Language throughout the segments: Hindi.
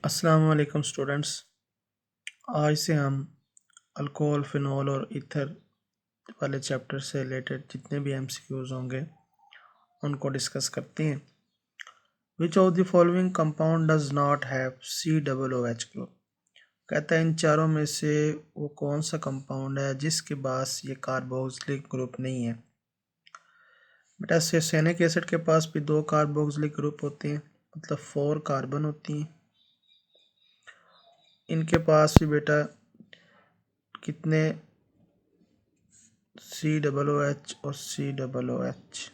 अस्सलाम वालेकुम स्टूडेंट्स। आज से हम अल्कोहल, फिनॉल और ईथर वाले चैप्टर से रिलेटेड जितने भी एमसीक्यूज होंगे उनको डिस्कस करते हैं। Which of the following compound does not have COOH group. कहता है इन चारों में से वो कौन सा कंपाउंड है जिसके पास ये कार्बोक्सिलिक ग्रुप नहीं है। बेटा सैनिक एसिड के पास भी 2 कार्बोक्सिलिक ग्रुप होते हैं, मतलब 4 कार्बन होती हैं। इनके पास भी बेटा कितने COOH और COOH,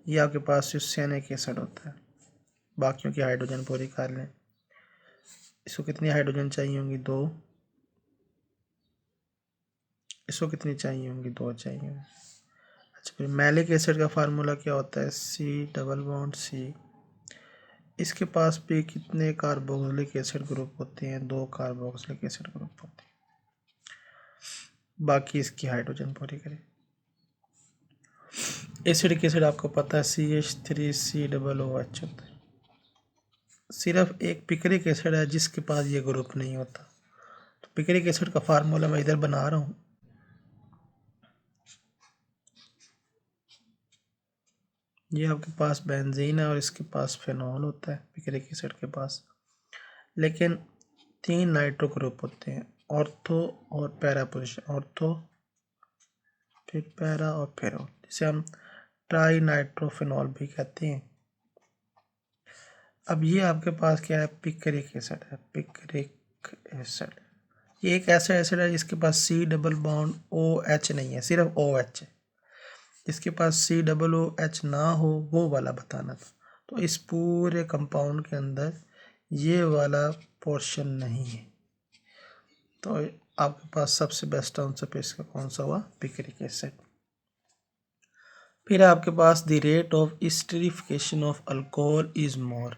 ये आपके पास सैनिक एसिड होता है। बाकियों की हाइड्रोजन पूरी कर लें। इसको कितनी हाइड्रोजन चाहिए होंगी? 2। इसको कितनी चाहिए होंगी? 2 चाहिए होंगी। अच्छा, फिर मैलिक एसिड का फार्मूला क्या होता है? C+C। इसके पास भी कितने कार्बोक्सिलिक एसिड ग्रुप होते हैं? 2 कार्बोक्सिलिक एसिड ग्रुप होते हैं। बाकी इसकी हाइड्रोजन पूरी करें। एसिडिक एसिड आपको पता है CH3COOH होता है। सिर्फ एक पिक्रिक एसिड है जिसके पास ये ग्रुप नहीं होता। तो पिक्रिक एसिड का फार्मूला मैं इधर बना रहा हूँ। ये आपके पास बेंजीन है और इसके पास फेनॉल होता है पिक्रिक एसिड के पास। लेकिन 3 नाइट्रो ग्रुप होते हैं, ऑर्थो और पैरा पोजीशन। ऑर्थो, फिर पैरा और फेरो, जिसे हम ट्राई नाइट्रोफेनॉल भी कहते हैं। अब ये आपके पास क्या है? पिक्रिक एसिड है। पिक्रिक एसिड ये एक ऐसा एसिड है जिसके पास C डबल बॉन्ड OH नहीं है, सिर्फ OH है। जिसके पास COOH ना हो वो वाला बताना था। तो इस पूरे कंपाउंड के अंदर ये वाला पोर्शन नहीं है। तो आपके पास सबसे बेस्ट आंसर इसका कौन सा हुआ? Picric acid. फिर आपके पास the rate of esterification of alcohol is more.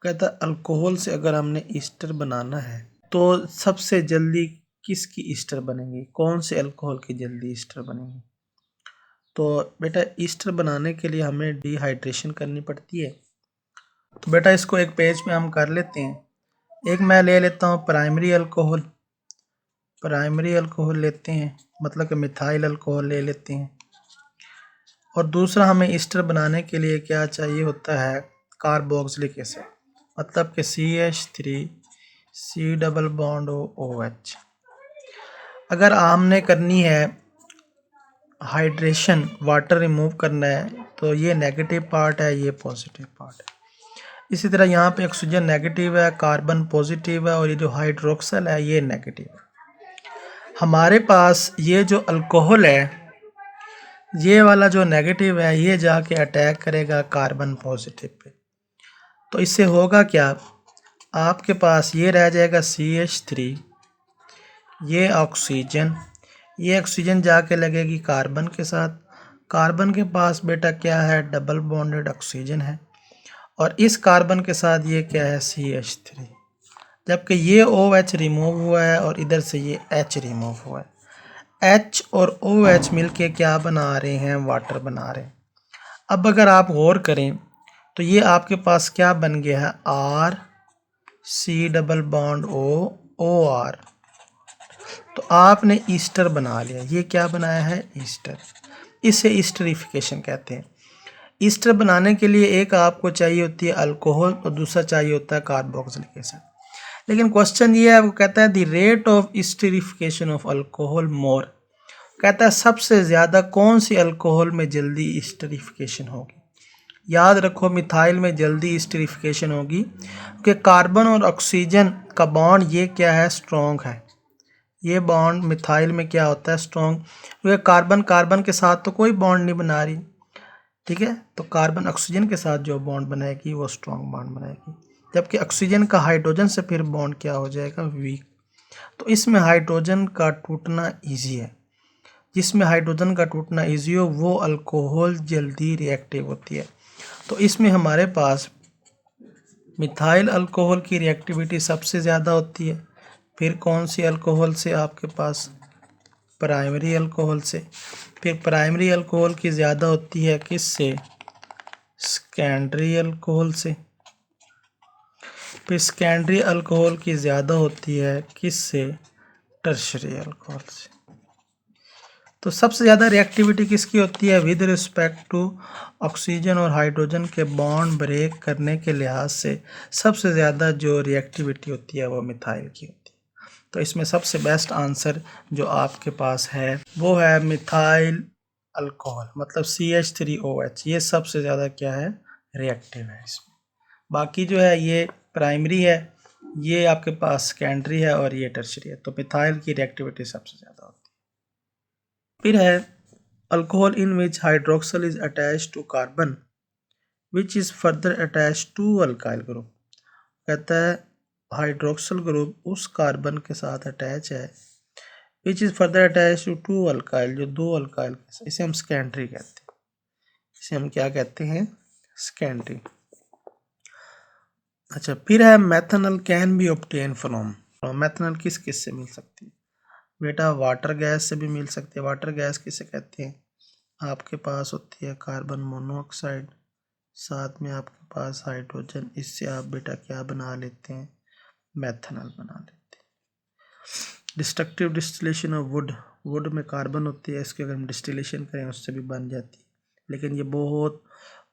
कहता है अल्कोहल से अगर हमने ईस्टर बनाना है तो सबसे जल्दी किसकी ईस्टर बनेगी? कौन से अल्कोहल की जल्दी ईस्टर बनेगी? तो बेटा ईस्टर बनाने के लिए हमें डिहाइड्रेशन करनी पड़ती है। तो बेटा इसको एक पेज पे हम कर लेते हैं। एक मैं ले लेता हूँ प्राइमरी अल्कोहल। प्राइमरी अल्कोहल लेते हैं, मतलब कि मिथाइल अल्कोहल ले लेते हैं। और दूसरा हमें ईस्टर बनाने के लिए क्या चाहिए होता है? कार्बोक्सिलिक एसिड, मतलब कि CH3C+OH। अगर हमने करनी है हाइड्रेशन, वाटर रिमूव करना है, तो ये नेगेटिव पार्ट है, ये पॉजिटिव पार्ट है। इसी तरह यहाँ पे ऑक्सीजन नेगेटिव है, कार्बन पॉजिटिव है, और ये जो हाइड्रोक्सल है ये नेगेटिव है। हमारे पास ये जो अल्कोहल है, ये वाला जो नेगेटिव है, ये जाके अटैक करेगा कार्बन पॉजिटिव पे। तो इससे होगा क्या? आपके पास ये रह जाएगा CH3, ये ऑक्सीजन जाके लगेगी कार्बन के साथ। कार्बन के पास बेटा क्या है? डबल बॉन्डेड ऑक्सीजन है, और इस कार्बन के साथ ये क्या है? CH3। जबकि ये OH रिमूव हुआ है और इधर से ये H रिमूव हुआ है। H और OH मिलके क्या बना रहे हैं? वाटर बना रहे हैं। अब अगर आप गौर करें तो ये आपके पास क्या बन गया है? RC+O OR। तो आपने ईस्टर बना लिया। ये क्या बनाया है? ईस्टर। इसे ईस्टरिफिकेशन कहते हैं। ईस्टर बनाने के लिए एक आपको चाहिए होती है अल्कोहल और दूसरा चाहिए होता है कार्बोक्सिलिक एसिड। लेकिन क्वेश्चन ये है, वो कहता है the rate of esterification of alcohol more. कहता है सबसे ज़्यादा कौन सी अल्कोहल में जल्दी ईस्टरिफिकेशन होगी? याद रखो मिथाइल में जल्दी ईस्टरिफिकेशन होगी क्योंकि कार्बन और ऑक्सीजन का बॉन्ड ये क्या है? स्ट्रॉन्ग है। ये बॉन्ड मिथाइल में क्या होता है? स्ट्रॉन्ग। क्योंकि कार्बन कार्बन के साथ तो कोई बॉन्ड नहीं बना रही, ठीक है। तो कार्बन ऑक्सीजन के साथ जो बॉन्ड बनाएगी वो स्ट्रॉन्ग बॉन्ड बनाएगी, जबकि ऑक्सीजन का हाइड्रोजन से फिर बॉन्ड क्या हो जाएगा? वीक। तो इसमें हाइड्रोजन का टूटना ईजी है। जिसमें हाइड्रोजन का टूटना ईजी हो वो अल्कोहल जल्दी रिएक्टिव होती है। तो इसमें हमारे पास मिथाइल अल्कोहल की रिएक्टिविटी सबसे ज़्यादा होती है। फिर कौन सी अल्कोहल से? आपके पास प्राइमरी अल्कोहल से। फिर प्राइमरी अल्कोहल की ज़्यादा होती है किससे? सेकेंडरी अल्कोहल से। फिर सेकेंडरी अल्कोहल की ज़्यादा होती है किससे? टर्शरी अल्कोहल से। तो सबसे ज़्यादा रिएक्टिविटी किसकी होती है? विद रिस्पेक्ट टू ऑक्सीजन और हाइड्रोजन के बॉन्ड ब्रेक करने के लिहाज से सबसे ज़्यादा जो रिएक्टिविटी होती है वो मिथाइल की होती है। तो इसमें सबसे बेस्ट आंसर जो आपके पास है वो है मिथाइल अल्कोहल, मतलब CH3OH। ये सबसे ज़्यादा क्या है? रिएक्टिव है इसमें। बाकी जो है ये प्राइमरी है, ये आपके पास सेकेंडरी है और ये टर्शरी है। तो मिथाइल की रिएक्टिविटी सबसे ज़्यादा होती है। फिर है alcohol in which hydroxyl is attach to carbon which is further attach to alkyl group. कहता है हाइड्रोक्सल ग्रुप उस कार्बन के साथ अटैच है which is further attach to to alkyl, जो दो अल्काइल के साथ, इसे हम सेकेंडरी कहते हैं। इसे हम क्या कहते हैं? सेकेंडरी। अच्छा, फिर है methanol can be obtain from. Methanol किस किस से मिल सकती है बेटा? वाटर गैस से भी मिल सकती है। वाटर गैस किसे कहते हैं? आपके पास होती है कार्बन मोनोऑक्साइड, साथ में आपके पास हाइड्रोजन, इससे आप बेटा क्या बना लेते हैं? मेथनॉल बना लेते हैं। Destructive distillation of would, would में कार्बन होती है, इसके अगर हम डिस्टिलेशन करें उससे भी बन जाती है, लेकिन ये बहुत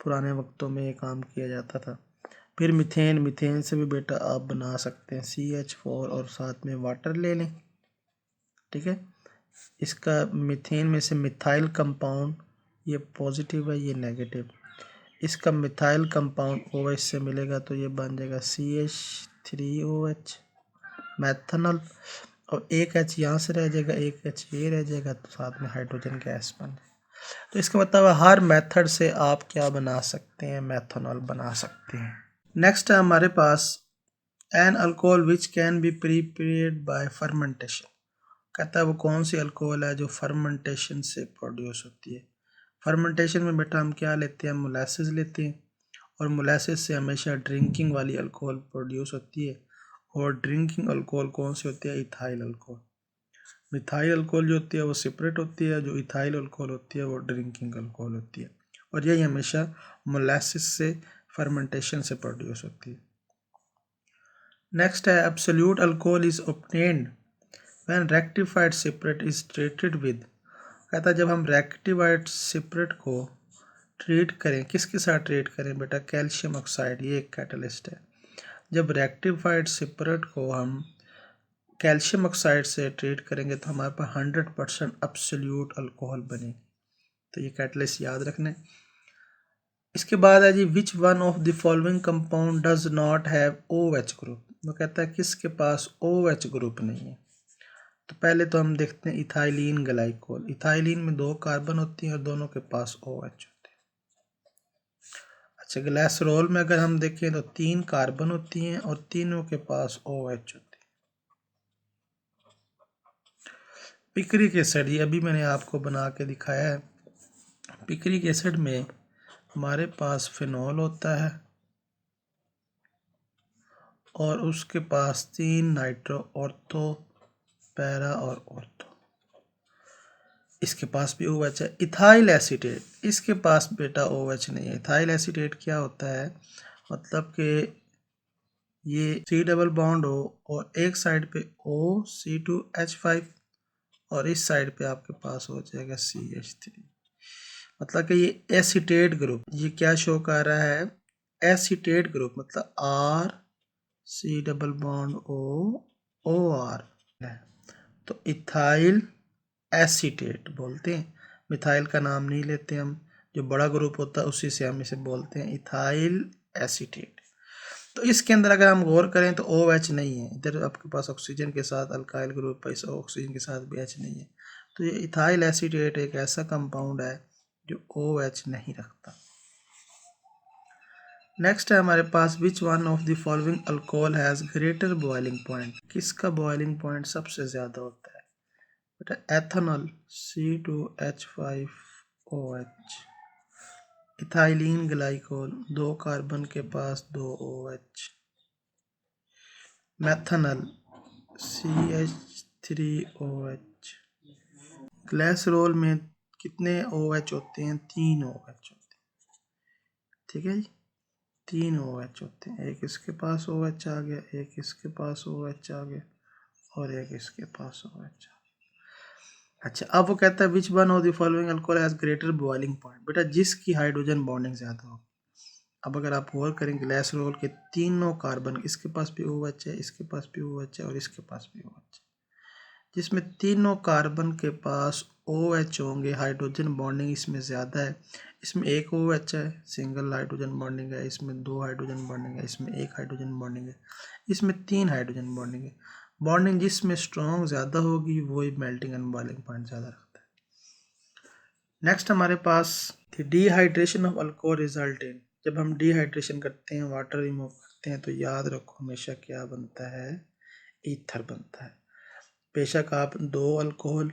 पुराने वक्तों में ये काम किया जाता था। फिर मीथेन, मीथेन से भी बेटा आप बना सकते हैं CH4 और साथ में वाटर ले लें, ठीक है। इसका मीथेन में से मिथाइल कंपाउंड, ये पॉजिटिव है, ये नेगेटिव। इसका मिथाइल कंपाउंड OH से मिलेगा तो ये बन जाएगा CH3OH मैथनॉल, और एक H यहाँ से रह जाएगा, एक H ये रह जाएगा, तो साथ में हाइड्रोजन गैस बन जाएगा। तो इसका मतलब हर मेथड से आप क्या बना सकते हैं? मेथनॉल बना सकते हैं। नेक्स्ट है हमारे पास an alcohol which can be prepared by fermentation. कहता है वो कौन सी अल्कोहल है जो फर्मेंटेशन से प्रोड्यूस होती है। फर्मेंटेशन में बेटा हम क्या लेते हैं? मोलासेस लेते हैं, और मोलासेस से हमेशा ड्रिंकिंग वाली अल्कोहल प्रोड्यूस होती है, और ड्रिंकिंग अल्कोहल कौन सी होती है? Ethyl alcohol. मिथाइल अल्कोहल जो होती है वो सेपरेट होती है, जो इथाइल अल्कोहल होती है वो ड्रिंकिंग अल्कोहल होती है, और यही हमेशा मोलासेस से फर्मेंटेशन से प्रोड्यूस होती है। नेक्स्ट है absolute alcohol is obtained when rectified separate is treated with. कहता है जब हम रेक्टिफाइड सेपरेट को ट्रीट करें, किसके साथ ट्रीट करें बेटा? कैल्शियम ऑक्साइड, ये एक कैटलिस्ट है। जब रेक्टिफाइड सेपरेट को हम कैल्शियम ऑक्साइड से ट्रीट करेंगे तो हमारे पास 100% एब्सोल्यूट अल्कोहल बनेगी। तो ये कैटलिस्ट याद रखना है। इसके बाद है जी which one of the following compound does not have OH group. वो कहता है किसके पास OH ग्रुप नहीं है। तो पहले तो हम देखते हैं इथाइलिन ग्लाइकोल। इथाइलिन में 2 कार्बन होती हैं और दोनों के पास OH होते हैं। अच्छा, ग्लाइसरॉल में अगर हम देखें तो 3 कार्बन होती हैं और तीनों के पास OH होती है। पिक्रिक एसिड, ये अभी मैंने आपको बना के दिखाया है। पिक्रिक एसिड में हमारे पास फिनॉल होता है और उसके पास 3 नाइट्रो, ऑर्थो, पैरा और ऑर्थो। इसके पास भी OH है। इथाइल एसीटेट, इसके पास बेटा OH नहीं है। इथाइल एसीटेट क्या होता है? मतलब कि ये C डबल बॉन्ड हो और एक साइड पे OC2H5 और इस साइड पे आपके पास हो जाएगा CH3। मतलब कि ये एसीटेट ग्रुप, ये क्या शो कर रहा है? एसीटेट ग्रुप, मतलब RC डबल बॉन्ड OR है। तो इथाइल एसीटेट बोलते हैं। मिथाइल का नाम नहीं लेते हम, जो बड़ा ग्रुप होता है उसी से हम इसे बोलते हैं इथाइल एसीटेट। तो इसके अंदर अगर हम गौर करें तो OH नहीं है। इधर आपके पास ऑक्सीजन के साथ अल्काइल ग्रुप है, इस ऑक्सीजन के साथ भी H नहीं है। तो ये इथाइल एसीटेट एक ऐसा कंपाउंड है जो OH नहीं रखता। नेक्स्ट है हमारे पास which one of the following alcohol has greater boiling point. किसका बॉइलिंग पॉइंट सबसे ज़्यादा होता है बेटा? Ethanol C2H5OH। Ethylene glycol, 2 carbon के पास 2 OH। Methanol CH3OH। ग्लाइसरॉल में कितने OH होते हैं? 3 OH होते हैं, ठीक है जी। 3 OH होते हैं, एक इसके पास OH आ गया, एक इसके पास OH आ गया और एक इसके पास OH आ गया। अच्छा, अब वो कहता है which one of the following alcohol has greater boiling point. बेटा जिसकी हाइड्रोजन बॉन्डिंग ज़्यादा हो। अब अगर आप गौर करें ग्लिसरॉल के तीनों कार्बन, इसके पास भी OH है, इसके पास भी OH है और इसके पास भी OH है, जिसमें तीनों कार्बन के पास OH होंगे, हाइड्रोजन बॉन्डिंग इसमें ज़्यादा है। इसमें एक OH है, सिंगल हाइड्रोजन बॉन्डिंग है, इसमें 2 हाइड्रोजन बॉन्डिंग है, इसमें 1 हाइड्रोजन बॉन्डिंग है, इसमें 3 हाइड्रोजन बॉन्डिंग है। बॉन्डिंग जिसमें स्ट्रॉन्ग ज़्यादा होगी वही मेल्टिंग एंड बॉइलिंग पॉइंट ज़्यादा रखता है। नेक्स्ट हमारे पास dehydration of alcohol result in, जब हम डिहाइड्रेशन करते हैं, वाटर रिमूव करते हैं, तो याद रखो हमेशा क्या बनता है, ईथर बनता है। बेशक आप 2 अल्कोहल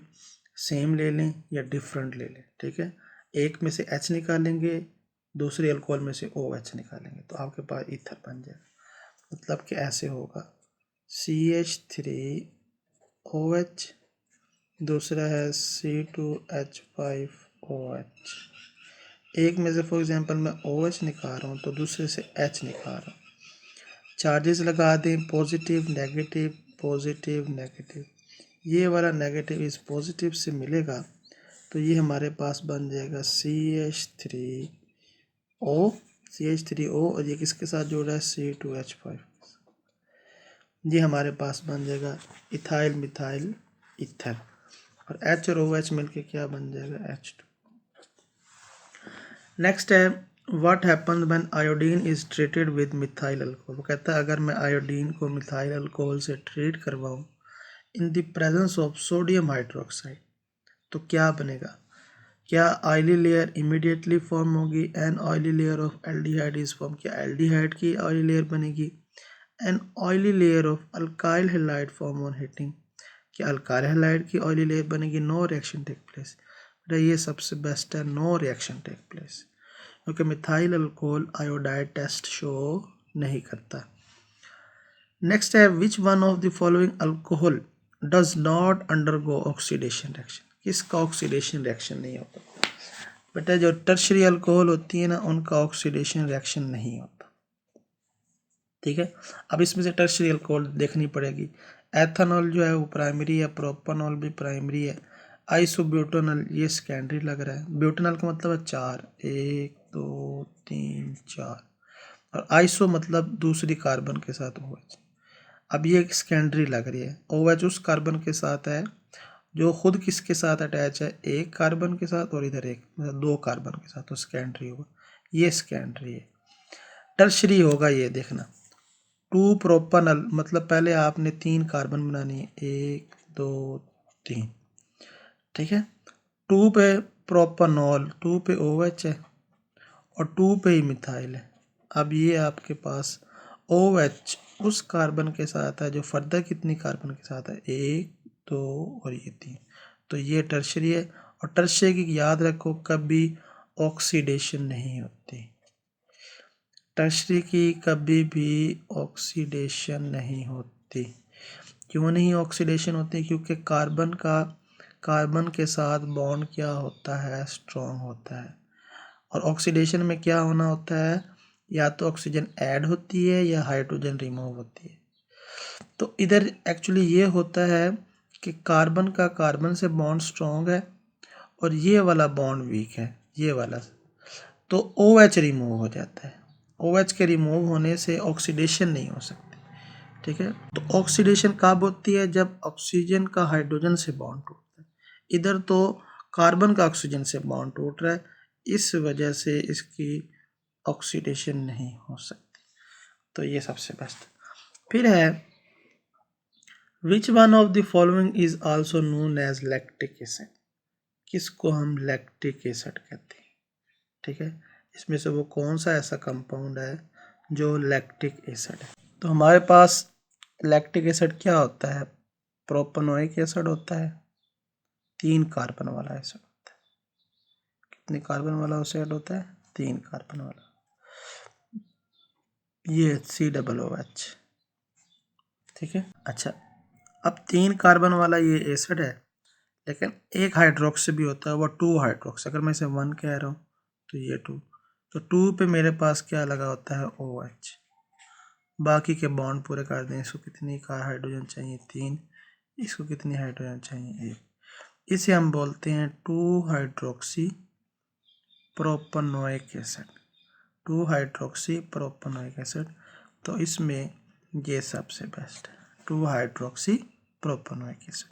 सेम ले लें या डिफरेंट ले लें, ठीक है, एक में से H निकालेंगे, दूसरे अल्कोहल में से OH निकालेंगे तो आपके पास ईथर बन जाएगा। मतलब कि ऐसे होगा CH3OH, दूसरा है C2H5OH। एक में से फॉर एग्जांपल मैं OH निकाल रहा हूँ तो दूसरे से H निकाल रहा हूँ। चार्जेस लगा दें, पॉजिटिव नेगेटिव पॉजिटिव नेगेटिव, ये वाला नेगेटिव इस पॉजिटिव से मिलेगा तो ये हमारे पास बन जाएगा CH3O और ये किसके साथ जुड़ रहा है, C2H5। ये हमारे पास बन जाएगा इथाइल मिथाइल ईथर और H और OH मिलके क्या बन जाएगा, H2। नेक्स्ट है what happen when iodine is treated with methyl alcohol. वो कहता है अगर मैं आयोडीन को मिथाइल अल्कोहल से ट्रीट करवाऊँ in the presence of sodium hydroxide तो क्या बनेगा। क्या ऑयली लेयर इमीडिएटली फॉर्म होगी, an oily layer of aldehyde is form, क्या एल्डिहाइड की ऑयली लेयर बनेगी, an oily layer of alkyl halide form on heating, क्या अल्काइल हैलाइड की ऑयली लेयर बनेगी, नो रिएक्शन टेक प्लेस। ये सबसे बेस्ट है, नो रिएक्शन टेक प्लेस, क्योंकि methyl alcohol iodide test show नहीं करता। नेक्स्ट है which one of the following alcohol does not undergo oxidation reaction, किसका ऑक्सीडेशन रिएक्शन नहीं होता। बेटा जो टर्शरी अल्कोहल होती है ना उनका ऑक्सीडेशन रिएक्शन नहीं होता, ठीक है। अब इसमें से टर्शरी अल्कोहल देखनी पड़ेगी। एथेनॉल जो है वो प्राइमरी है, प्रोपेनॉल भी प्राइमरी है, आइसोब्यूटेनॉल ये सेकेंडरी लग रहा है। ब्यूटेनॉल का मतलब है 4, 1 2 3 4 और आइसो मतलब दूसरी कार्बन के साथ OH। अब ये सेकेंडरी लग रही है, OH उस कार्बन के साथ है जो खुद किसके साथ अटैच है, एक कार्बन के साथ और इधर एक मतलब 2 कार्बन के साथ, तो सेकेंडरी होगा, ये सेकेंडरी है। टर्शरी होगा ये देखना, 2 प्रोपेनॉल मतलब पहले आपने 3 कार्बन बनानी है, 1 2 3, ठीक है। 2 पे प्रोपेनॉल, 2 पे OH है और 2 पे ही मिथाइल है। अब ये आपके पास OH उस कार्बन के साथ है जो फर्दर कितनी कार्बन के साथ है, 1 2 और ये 3, तो ये टर्शरी है। और टर्शरी की याद रखो कभी ऑक्सीडेशन नहीं होती, टर्शरी की कभी भी ऑक्सीडेशन नहीं होती। क्यों नहीं ऑक्सीडेशन होती, क्योंकि कार्बन के साथ बॉन्ड क्या होता है, स्ट्रॉन्ग होता है। और ऑक्सीडेशन में क्या होना होता है, या तो ऑक्सीजन ऐड होती है या हाइड्रोजन रिमूव होती है। तो इधर एक्चुअली ये होता है कि कार्बन का कार्बन से बॉन्ड स्ट्रॉन्ग है और ये वाला बॉन्ड वीक है, ये वाला, तो OH रिमूव हो जाता है। OH के रिमूव होने से ऑक्सीडेशन नहीं हो सकती, ठीक है। तो ऑक्सीडेशन कब होती है, जब ऑक्सीजन का हाइड्रोजन से बॉन्ड टूटता है। इधर तो कार्बन का ऑक्सीजन से बॉन्ड टूट रहा है, इस वजह से इसकी ऑक्सीडेशन नहीं हो सकती, तो ये सबसे बेस्ट। फिर है which one of the following is also known as lactic acid, किसको हम लैक्टिक एसिड कहते हैं, ठीक है। इसमें से वो कौन सा ऐसा कंपाउंड है जो लैक्टिक एसिड है। तो हमारे पास लैक्टिक एसिड क्या होता है, प्रोपेनोइक एसिड होता है, 3 कार्बन वाला एसिड होता है। कितने कार्बन वाला एसिड होता है, 3 कार्बन वाला, ये COOH, ठीक है। अच्छा, अब 3 कार्बन वाला ये एसिड है, लेकिन एक हाइड्रोक्सी भी होता है, वो 2 हाइड्रोक्सी, अगर मैं इसे 1 कह रहा हूँ तो ये 2, तो 2 पे मेरे पास क्या लगा होता है OH। बाकी के बॉन्ड पूरे कर दें। इसको कितनी का हाइड्रोजन चाहिए 3, इसको कितनी हाइड्रोजन चाहिए 1। इसे हम बोलते हैं 2 hydroxy propanoic acid, 2 hydroxy propanoic acid. तो इसमें ये सबसे बेस्ट है 2 हाइड्रोक्सी प्रोपेनोइक एसिड।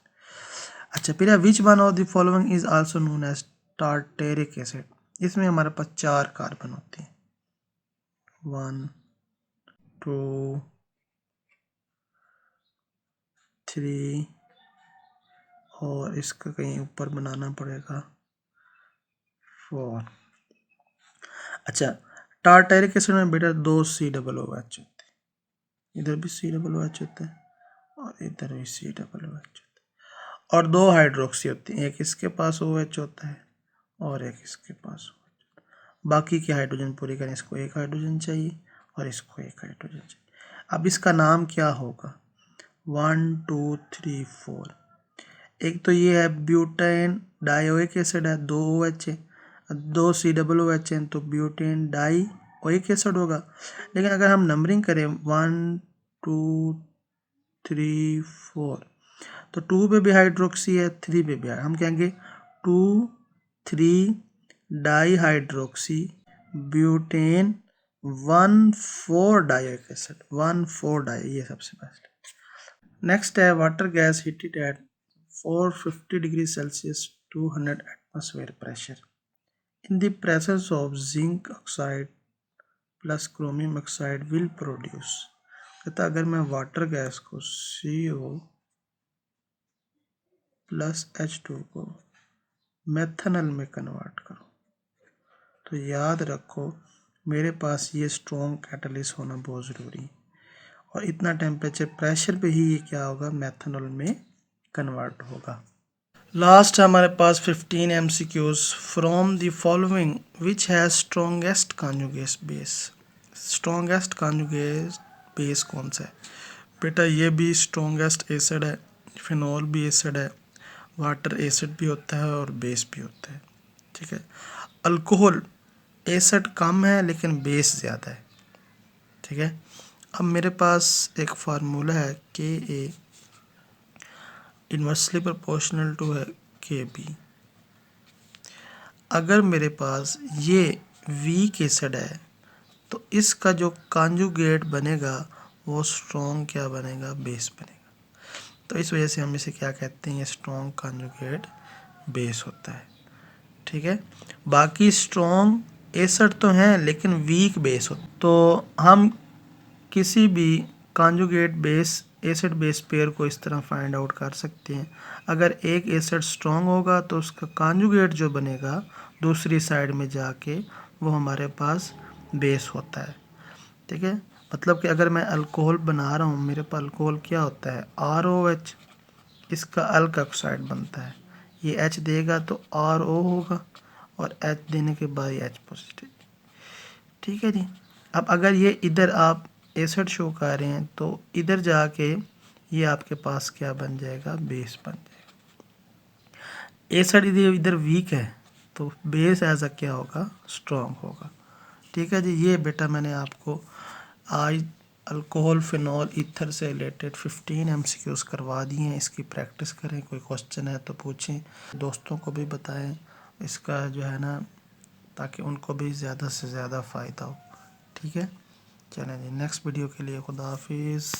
अच्छा फिर which one of the following is also known as tartaric acid. इसमें हमारे पास 4 कार्बन होते हैं, 1 2 3 और इसका कहीं ऊपर बनाना पड़ेगा 4। अच्छा टार्टेरिक एसिड में बेटा 2 COOH होते हैं, इधर भी COOH होता है और इधर भी COOH होता है। और 2 हाइड्रोक्सी होती है, एक इसके पास OH होता है और एक इसके पास OH। बाकी की हाइड्रोजन पूरी करें, इसको 1 हाइड्रोजन चाहिए और इसको 1 हाइड्रोजन चाहिए। अब इसका नाम क्या होगा 1 2 3 4। एक तो ये है ब्यूटेन डाइओइक एसिड है, 2 OH है, 2 COOH हैं, तो ब्यूटेन डाइओइक एसिड होगा। लेकिन अगर हम नंबरिंग करें 1 2 3 4 तो 2 पे भी हाइड्रोक्सी है, 3 पे भी है। हम कहेंगे 2 3 di hydroxy butane 1 4 dioic acid, 1 4 di, ये सबसे बेस्ट है। नेक्स्ट है water gas heated at 450 degree Celsius 200 atmosphere pressure in the presence of zinc oxide plus chromium oxide will produce। कहता अगर मैं वाटर गैस को CO प्लस H2 को मेथनॉल में कन्वर्ट करूँ तो याद रखो मेरे पास ये स्ट्रॉन्ग कैटलिस्ट होना बहुत ज़रूरी है और इतना टेम्परेचर प्रेशर पे ही ये क्या होगा मेथनॉल में कन्वर्ट होगा। लास्ट हमारे पास 15 MCQs from the following which has strongest conjugate base. Strongest conjugate base कौन सा है बेटा, ये भी स्ट्रॉन्गेस्ट एसिड है, फिनॉल भी एसिड है, वाटर एसिड भी होता है और बेस भी होता है। ठीक है, अल्कोहल एसिड कम है लेकिन बेस ज़्यादा है। ठीक है, अब मेरे पास एक फार्मूला है Ka इन्वर्सली प्रोपोर्शनल टू है Kb। अगर मेरे पास ये वीक एसिड है तो इसका जो कॉन्जुगेट बनेगा वो स्ट्रॉन्ग क्या बनेगा बेस बनेगा। तो इस वजह से हम इसे क्या कहते हैं, ये स्ट्रॉन्ग कॉन्जुगेट बेस होता है। ठीक है, बाकी स्ट्रॉन्ग एसिड तो हैं लेकिन वीक बेस हो। तो हम किसी भी conjugate base acid base pair को इस तरह फाइंड आउट कर सकते हैं। अगर एक एसिड स्ट्रॉन्ग होगा तो उसका कॉन्जुगेट जो बनेगा दूसरी साइड में जाके वो हमारे पास बेस होता है। ठीक है, मतलब कि अगर मैं अल्कोहल बना रहा हूँ, मेरे पास अल्कोहल क्या होता है ROH, इसका अल्क ऑक्साइड बनता है, ये H देगा तो RO होगा और H देने के बाद H पॉजिटिव। ठीक है जी, अब अगर ये इधर आप एसिड शो कर रहे हैं तो इधर जाके ये आपके पास क्या बन जाएगा बेस बन जाएगा। एसिड इधर वीक है तो बेस एज अ क्या होगा स्ट्रॉन्ग होगा। ठीक है जी, ये बेटा मैंने आपको आज अल्कोहल फिनॉल ईथर से रिलेटेड 15 MCQs करवा दिए हैं। इसकी प्रैक्टिस करें, कोई क्वेश्चन है तो पूछें, दोस्तों को भी बताएं इसका जो है ना, ताकि उनको भी ज़्यादा से ज़्यादा फ़ायदा हो। ठीक है, चलें जी, नेक्स्ट वीडियो के लिए खुदा हाफिज़।